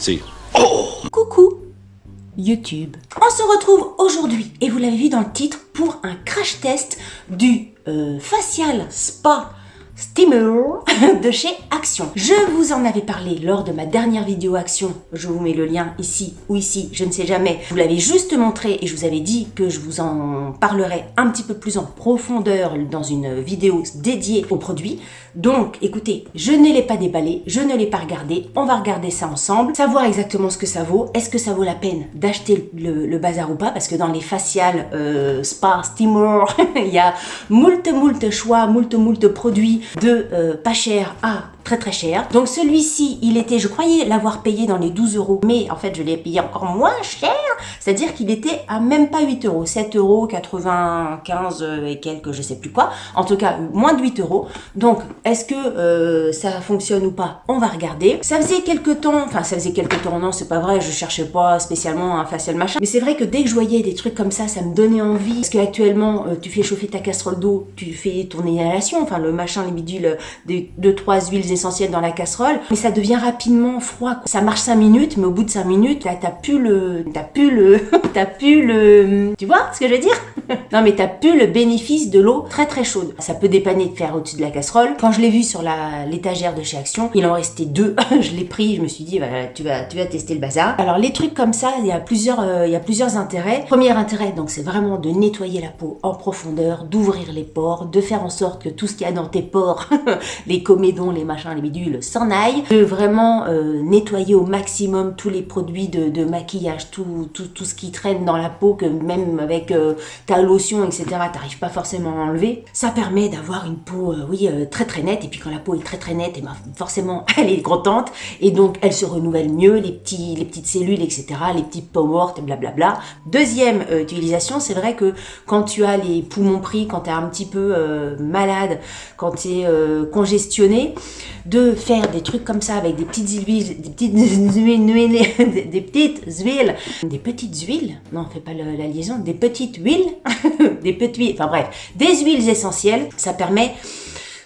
parti. Coucou YouTube. On se retrouve aujourd'hui, et vous l'avez vu dans le titre, pour un crash test du facial spa steamer de chez Action. Je vous en avais parlé lors de ma dernière vidéo Action. Je vous mets le lien ici ou ici, je ne sais jamais. Je vous l'avais juste montré et je vous avais dit que je vous en parlerai un petit peu plus en profondeur dans une vidéo dédiée au produit. Donc, écoutez, je ne l'ai pas déballé, je ne l'ai pas regardé. On va regarder ça ensemble, savoir exactement ce que ça vaut. Est-ce que ça vaut la peine d'acheter le bazar ou pas? Parce que dans les faciales spa steamer, il y a moult choix, moult produits de pas cher à très cher. Donc celui-ci, il était, je croyais l'avoir payé dans les 12 €, mais en fait je l'ai payé encore moins cher, c'est-à-dire qu'il était à même pas 8 €, 7,95 € et quelques, je sais plus quoi, en tout cas moins de 8 €. Donc est-ce que ça fonctionne ou pas? On va regarder. Ça faisait quelques temps, non c'est pas vrai, je cherchais pas spécialement un facial machin, mais c'est vrai que dès que je voyais des trucs comme ça me donnait envie, parce qu'actuellement tu fais chauffer ta casserole d'eau, tu fais ton inhalation, enfin le machin, les bidules, 2-3 huiles essentielles dans la casserole, mais ça devient rapidement froid, quoi. Ça marche 5 minutes, mais au bout de 5 minutes, là, t'as plus le, tu vois ce que je veux dire? Non, mais t'as plus le bénéfice de l'eau très chaude. Ça peut dépanner de faire au-dessus de la casserole. Quand je l'ai vu sur l'étagère de chez Action, il en restait 2. Je l'ai pris, je me suis dit, bah, tu vas tester le bazar. Alors, les trucs comme ça, il y a plusieurs intérêts. Premier intérêt, donc, c'est vraiment de nettoyer la peau en profondeur, d'ouvrir les pores, de faire en sorte que tout ce qu'il y a dans tes pores, les comédons, les machins, les bidules, s'en aillent, de vraiment nettoyer au maximum tous les produits de maquillage, tout ce qui traîne dans la peau, que même avec ta lotion, etc., t'arrives pas forcément à enlever. Ça permet d'avoir une peau, très nette, et puis quand la peau est très nette, et ben forcément, elle est contente, et donc elle se renouvelle mieux, les petites cellules, etc., les petites peaux mortes, blablabla. Deuxième utilisation, c'est vrai que quand tu as les poumons pris, quand tu es un petit peu malade, quand tu es congestionné, de faire des trucs comme ça avec des petites huiles, non, on fait pas la liaison, des petites huiles, des huiles essentielles, ça permet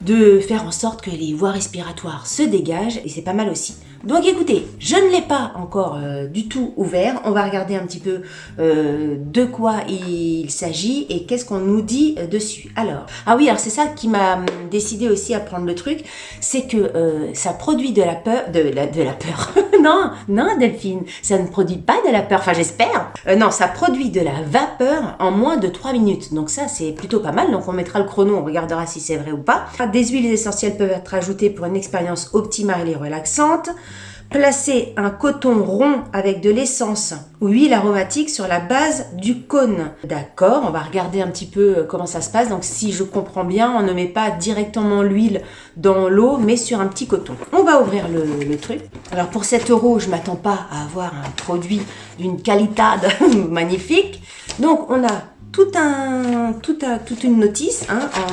de faire en sorte que les voies respiratoires se dégagent, et c'est pas mal aussi. Donc écoutez, je ne l'ai pas encore du tout ouvert, on va regarder un petit peu de quoi il s'agit et qu'est-ce qu'on nous dit dessus. Alors c'est ça qui m'a décidé aussi à prendre le truc, c'est que ça produit de la peur, non Delphine, ça ne produit pas de la peur, enfin j'espère, non, ça produit de la vapeur en moins de 3 minutes, donc ça c'est plutôt pas mal, donc on mettra le chrono, on regardera si c'est vrai ou pas. Des huiles essentielles peuvent être ajoutées pour une expérience optimale et relaxante. Placez un coton rond avec de l'essence ou huile aromatique sur la base du cône. D'accord, on va regarder un petit peu comment ça se passe. Donc si je comprends bien, on ne met pas directement l'huile dans l'eau, mais sur un petit coton. On va ouvrir le truc. Alors pour 7 €, je ne m'attends pas à avoir un produit d'une qualité magnifique. Donc on a toute une notice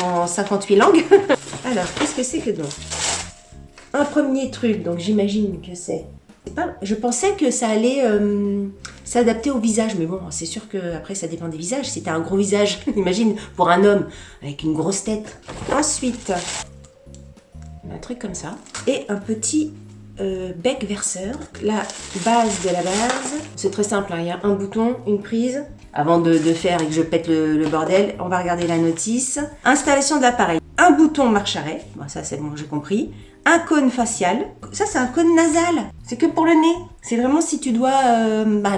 en 58 langues. Alors, qu'est-ce que c'est que donc? Un premier truc, donc j'imagine que je pensais que ça allait s'adapter au visage, mais bon, c'est sûr que après ça dépend des visages. Si t'as un gros visage, imagine pour un homme avec une grosse tête. Ensuite, un truc comme ça et un petit bec verseur. La base de la base, c'est très simple, il y a un bouton, une prise. Avant de faire et que je pète le bordel, on va regarder la notice. Installation de l'appareil. Un bouton marche-arrêt, bon, ça c'est bon, j'ai compris. Un cône facial, ça c'est un cône nasal, c'est que pour le nez. C'est vraiment si tu dois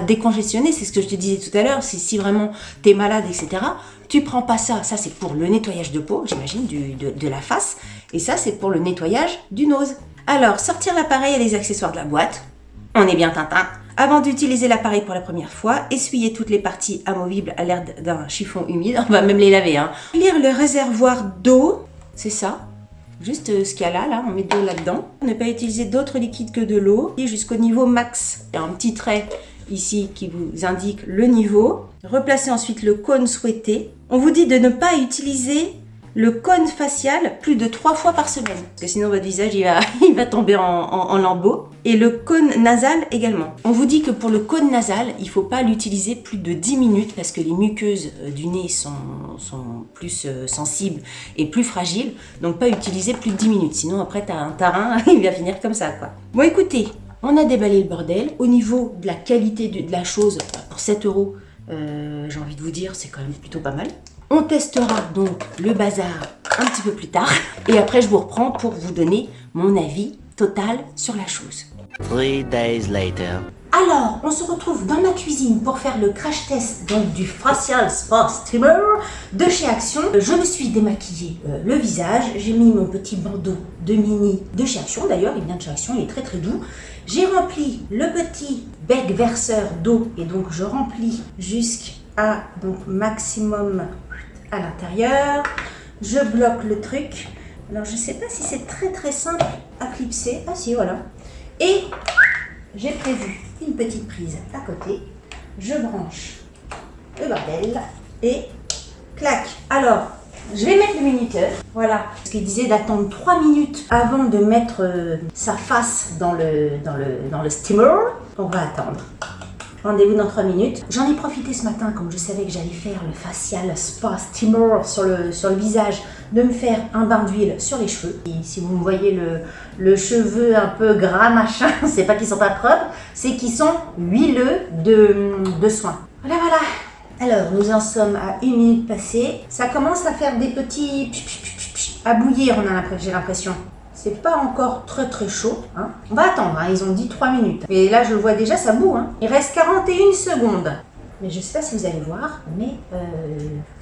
décongestionner, c'est ce que je te disais tout à l'heure, si vraiment t'es malade, etc. Tu prends pas ça, ça c'est pour le nettoyage de peau, j'imagine, de la face. Et ça c'est pour le nettoyage du nose. Alors, sortir l'appareil et les accessoires de la boîte. On est bien Tintin. Avant d'utiliser l'appareil pour la première fois, essuyez toutes les parties amovibles à l'air d'un chiffon humide. On va même les laver. Lire le réservoir d'eau, c'est ça. Juste ce qu'il y a là, on met de l'eau là-dedans. Ne pas utiliser d'autres liquides que de l'eau. Et jusqu'au niveau max. Il y a un petit trait ici qui vous indique le niveau. Replacez ensuite le cône souhaité. On vous dit de ne pas utiliser le cône facial plus de 3 fois par semaine. Parce que sinon votre visage il va tomber en lambeaux. Et le cône nasal également. On vous dit que pour le cône nasal, il ne faut pas l'utiliser plus de 10 minutes parce que les muqueuses du nez sont plus sensibles et plus fragiles. Donc pas utiliser plus de 10 minutes. Sinon après tu as un tarin, il va finir comme ça quoi. Bon écoutez, on a déballé le bordel. Au niveau de la qualité de la chose, pour 7 €, j'ai envie de vous dire, c'est quand même plutôt pas mal. On testera donc le bazar un petit peu plus tard. Et après, je vous reprends pour vous donner mon avis total sur la chose. 3 days later. Alors, on se retrouve dans ma cuisine pour faire le crash test donc, du Facial Spa Steamer de chez Action. Je me suis démaquillé le visage, j'ai mis mon petit bandeau de mini de chez Action. D'ailleurs, il vient de chez Action, il est très très doux. J'ai rempli le petit bec verseur d'eau et donc je remplis jusqu'à donc maximum à l'intérieur. Je bloque le truc. Alors, je ne sais pas si c'est très très simple à clipser. Ah si, voilà. Et j'ai prévu une petite prise à côté. Je branche le bordel et clac. Alors, je vais mettre le minuteur. Voilà. Ce qu'il disait d'attendre 3 minutes avant de mettre sa face dans le steamer. On va attendre. Rendez-vous dans 3 minutes. J'en ai profité ce matin, comme je savais que j'allais faire le facial spa steamer sur le visage, de me faire un bain d'huile sur les cheveux. Et si vous me voyez le cheveu un peu gras machin, c'est pas qu'ils sont pas propres, c'est qu'ils sont huileux de soin. Voilà, voilà. Alors, nous en sommes à 1 minute passée. Ça commence à faire des petits... à bouillir, j'ai l'impression. C'est pas encore très très chaud. Hein. On va attendre, hein. Ils ont dit 3 minutes. Et là, je le vois déjà, ça bout. Hein. Il reste 41 secondes. Mais je sais pas si vous allez voir, mais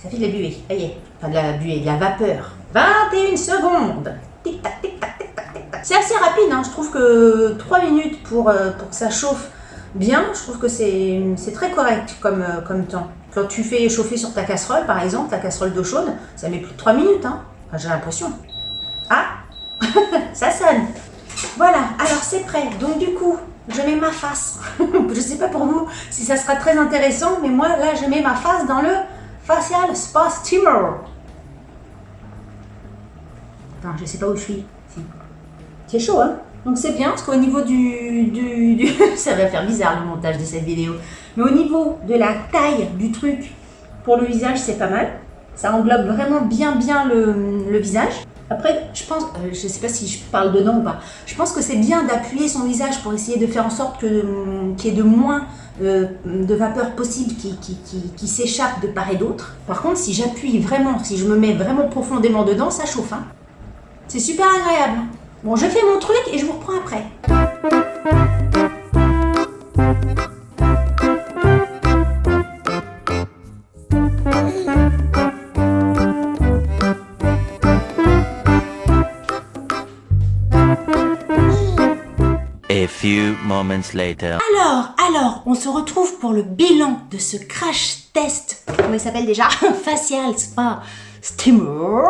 ça fait de la buée. Ça y est. Enfin, de la buée, de la vapeur. 21 secondes. Tic-tac, tic-tac, tic-tac, tic-tac. C'est assez rapide, hein. Je trouve que 3 minutes pour que ça chauffe bien, je trouve que c'est très correct comme temps. Quand tu fais chauffer sur ta casserole, par exemple, ta casserole d'eau chaude, ça met plus de 3 minutes. Hein. Enfin, j'ai l'impression. Ah, ça sonne. Voilà, alors c'est prêt. Donc du coup, je mets ma face. Je sais pas pour vous si ça sera très intéressant, mais moi là, je mets ma face dans le Facial Spa Steamer. Attends, je sais pas où je suis. Si. C'est chaud, hein. Donc c'est bien, parce qu'au niveau du... ça va faire bizarre le montage de cette vidéo. Mais au niveau de la taille du truc, pour le visage, c'est pas mal. Ça englobe vraiment bien le visage. Après, je pense, je ne sais pas si je parle dedans ou pas, je pense que c'est bien d'appuyer son visage pour essayer de faire en sorte qu'il y ait de moins de vapeur possible qui s'échappe de part et d'autre. Par contre, si j'appuie vraiment, si je me mets vraiment profondément dedans, ça chauffe. Hein. C'est super agréable. Bon, je fais mon truc et je vous reprends après. A few moments later. Alors, on se retrouve pour le bilan de ce crash test. Comment il s'appelle déjà? Facial Spa Steamer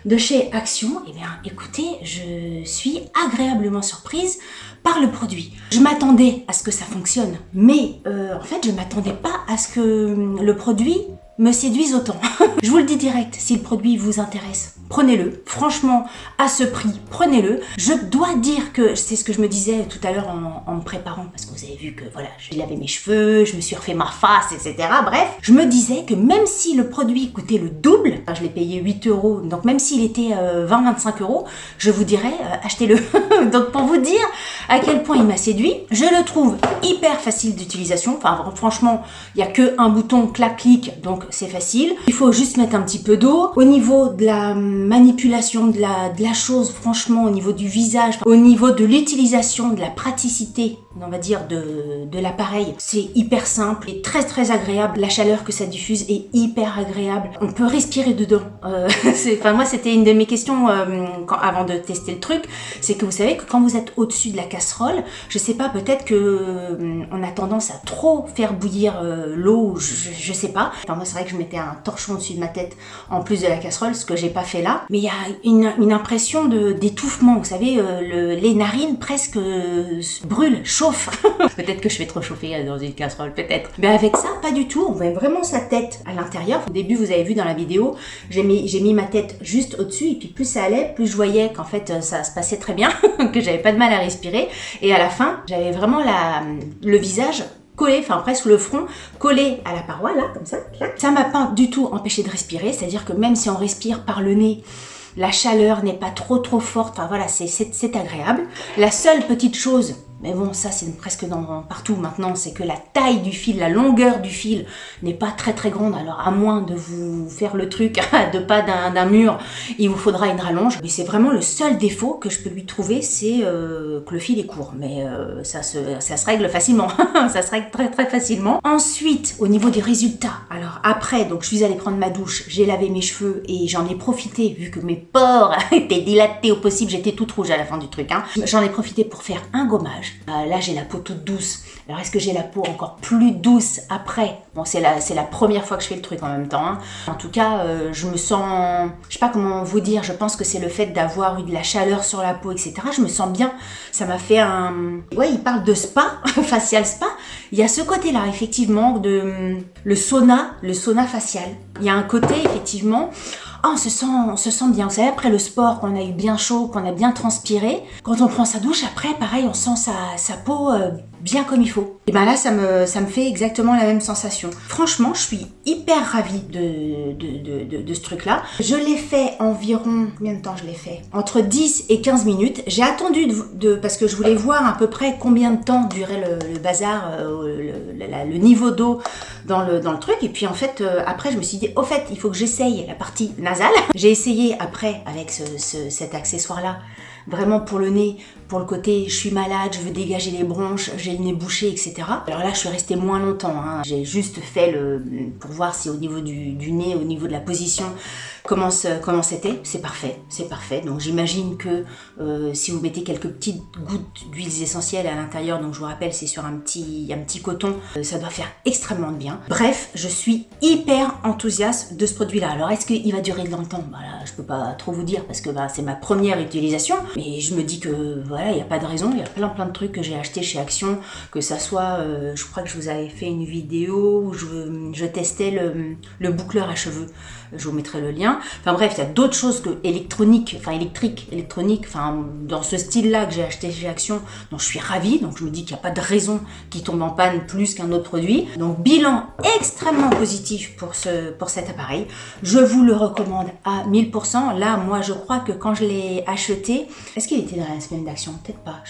de chez Action. Eh bien, écoutez, je suis agréablement surprise par le produit. Je m'attendais à ce que ça fonctionne, mais en fait, je m'attendais pas à ce que le produit me séduise autant. Je vous le dis direct, si le produit vous intéresse, prenez-le. Franchement, à ce prix, prenez-le. Je dois dire que c'est ce que je me disais tout à l'heure en me préparant, parce que vous avez vu que voilà, je lavais mes cheveux, je me suis refait ma face, etc. Bref, je me disais que même si le produit coûtait le double, enfin, je l'ai payé 8 €, donc même s'il était 20-25 €, je vous dirais achetez-le. Donc pour vous dire à quel point il m'a séduit, je le trouve hyper facile d'utilisation. Enfin, franchement, il n'y a qu'un bouton clac-clic, donc c'est facile. Il faut juste mettre un petit peu d'eau. Au niveau de la manipulation de la chose, franchement, au niveau du visage, au niveau de l'utilisation, de la praticité, on va dire, de l'appareil, c'est hyper simple et très très agréable. La chaleur que ça diffuse est hyper agréable. On peut respirer dedans. Enfin, moi, c'était une de mes questions avant de tester le truc. C'est que vous savez que quand vous êtes au-dessus de la casserole, je sais pas, peut-être que on a tendance à trop faire bouillir l'eau, je sais pas. Enfin, moi, c'est vrai que je mettais un torchon au-dessus de ma tête en plus de la casserole, ce que j'ai pas fait là. Mais il y a une impression d'étouffement. Vous savez, les narines presque brûlent, chauffent. Peut-être que je fais trop chauffer dans une casserole, peut-être. Mais avec ça, pas du tout. On voit vraiment sa tête à l'intérieur. Au début, vous avez vu dans la vidéo, j'ai mis ma tête juste au-dessus et puis plus ça allait, plus je voyais qu'en fait ça se passait très bien, que j'avais pas de mal à respirer. Et à la fin, j'avais vraiment le visage collé, enfin presque le front collé à la paroi là, comme ça. Ça m'a pas du tout empêché de respirer, c'est-à-dire que même si on respire par le nez, la chaleur n'est pas trop forte, enfin voilà, c'est agréable. La seule petite chose Mais bon, ça c'est presque partout maintenant, c'est que la taille du fil, la longueur du fil n'est pas très très grande. Alors à moins de vous faire le truc à 2 pas d'un mur, il vous faudra une rallonge. Mais c'est vraiment le seul défaut que je peux lui trouver, c'est que le fil est court. Mais ça se règle facilement, ça se règle très très facilement. Ensuite, au niveau des résultats, alors après, donc je suis allée prendre ma douche, j'ai lavé mes cheveux et j'en ai profité, vu que mes pores étaient dilatés au possible, j'étais toute rouge à la fin du truc, hein. J'en ai profité pour faire un gommage. Là j'ai la peau toute douce. Alors est-ce que j'ai la peau encore plus douce après? Bon, c'est la première fois que je fais le truc en même temps, hein. En tout cas, je me sens, je sais pas comment vous dire, je pense que c'est le fait d'avoir eu de la chaleur sur la peau, etc. Je me sens bien. Ça m'a fait un... Ouais, il parle de spa, facial spa. Il y a ce côté-là, effectivement, de le sauna facial. Il y a un côté, effectivement... Oh, on se sent bien. Vous savez, après le sport, qu'on a eu bien chaud, qu'on a bien transpiré, quand on prend sa douche, après, pareil, on sent sa peau bien comme il faut. Et ben là, ça me fait exactement la même sensation. Franchement, je suis hyper ravie de ce truc-là. Je l'ai fait environ... Combien de temps je l'ai fait? Entre 10 et 15 minutes. J'ai attendu parce que je voulais voir à peu près combien de temps durait le bazar, le niveau d'eau dans le truc. Et puis en fait, après, je me suis dit, au fait, il faut que j'essaye la partie nasale. J'ai essayé après avec cet accessoire-là, vraiment pour le nez, pour le côté je suis malade, je veux dégager les bronches, j'ai le nez bouché, etc. Alors là, je suis restée moins longtemps, hein. J'ai juste fait pour voir si au niveau du nez, au niveau de la position, comment c'était. C'est parfait. Donc j'imagine que si vous mettez quelques petites gouttes d'huiles essentielles à l'intérieur, donc je vous rappelle, c'est sur un petit coton, ça doit faire extrêmement de bien. Bref, je suis hyper enthousiaste de ce produit-là. Alors est-ce qu'il va durer dans le temps? Là, je peux pas trop vous dire parce que c'est ma première utilisation, mais je me dis que voilà, il n'y a pas de raison. Il y a plein de trucs que j'ai achetés chez Action, que ça soit, je crois que je vous avais fait une vidéo où je testais le boucleur à cheveux. Je vous mettrai le lien. Enfin bref, il y a d'autres choses que électronique, dans ce style-là que j'ai acheté chez Action, dont je suis ravie. Donc je me dis qu'il n'y a pas de raison qu'il tombe en panne plus qu'un autre produit. Donc bilan extrêmement positif pour cet appareil. Je vous le recommande à 1000%. Là, moi, je crois que quand je l'ai acheté, est-ce qu'il était dans la semaine d'Action? Peut-être pas,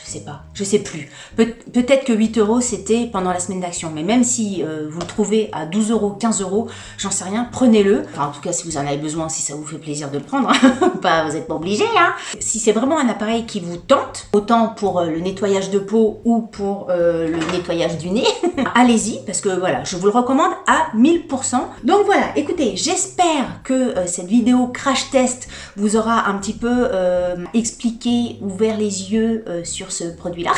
je sais plus. Peut-être que 8 €, c'était pendant la semaine d'Action. Mais même si vous le trouvez à 12 €, 15 €, j'en sais rien, prenez-le. Enfin, en tout cas, si vous en avez besoin, si ça vous fait plaisir de le prendre, vous n'êtes pas obligé, hein. Si c'est vraiment un appareil qui vous tente, autant pour le nettoyage de peau ou pour le nettoyage du nez, allez-y, parce que voilà, je vous le recommande à 1000%. Donc voilà, écoutez, j'espère que cette vidéo crash test vous aura un petit peu expliqué, ouvert les yeux sur ce produit-là.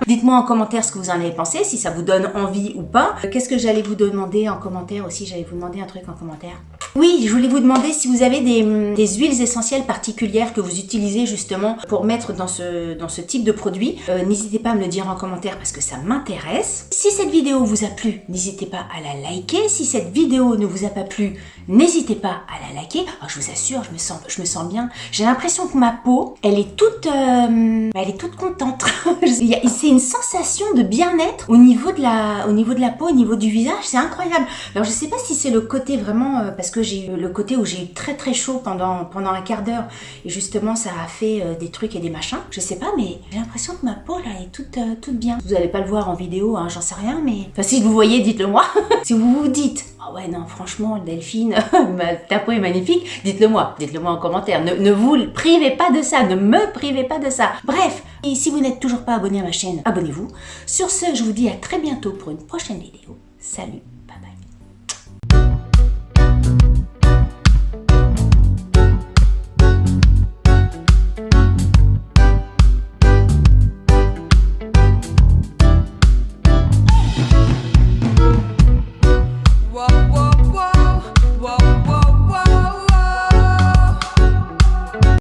Dites-moi en commentaire ce que vous en avez pensé, si ça vous donne envie ou pas. Qu'est-ce que j'allais vous demander en commentaire aussi? J'allais vous demander un truc en commentaire. Oui, je voulais vous demander si vous avez des huiles essentielles particulières que vous utilisez justement pour mettre dans ce type de produit. N'hésitez pas à me le dire en commentaire parce que ça m'intéresse. Si cette vidéo vous a plu, n'hésitez pas à la liker. Si cette vidéo ne vous a pas plu, n'hésitez pas à la liker. Oh, je vous assure, je me sens bien. J'ai l'impression que ma peau, elle est toute contente. C'est une sensation de bien-être au niveau de la peau, au niveau du visage. C'est incroyable. Alors je sais pas si c'est le côté vraiment parce que j'ai eu le côté où j'ai eu très très chaud pendant un quart d'heure et justement ça a fait des trucs et des machins. Je sais pas, mais j'ai l'impression que ma peau là est toute bien. Vous allez pas le voir en vidéo, hein, j'en sais rien, mais enfin si vous voyez, dites-le moi. Si vous vous dites ah ouais non franchement Delphine, ta peau est magnifique, dites-le moi en commentaire. Ne vous privez pas de ça, ne me privez pas de ça. Bref, et si vous n'êtes toujours pas abonné à ma chaîne, abonnez-vous. Sur ce, je vous dis à très bientôt pour une prochaine vidéo. Salut, bye bye.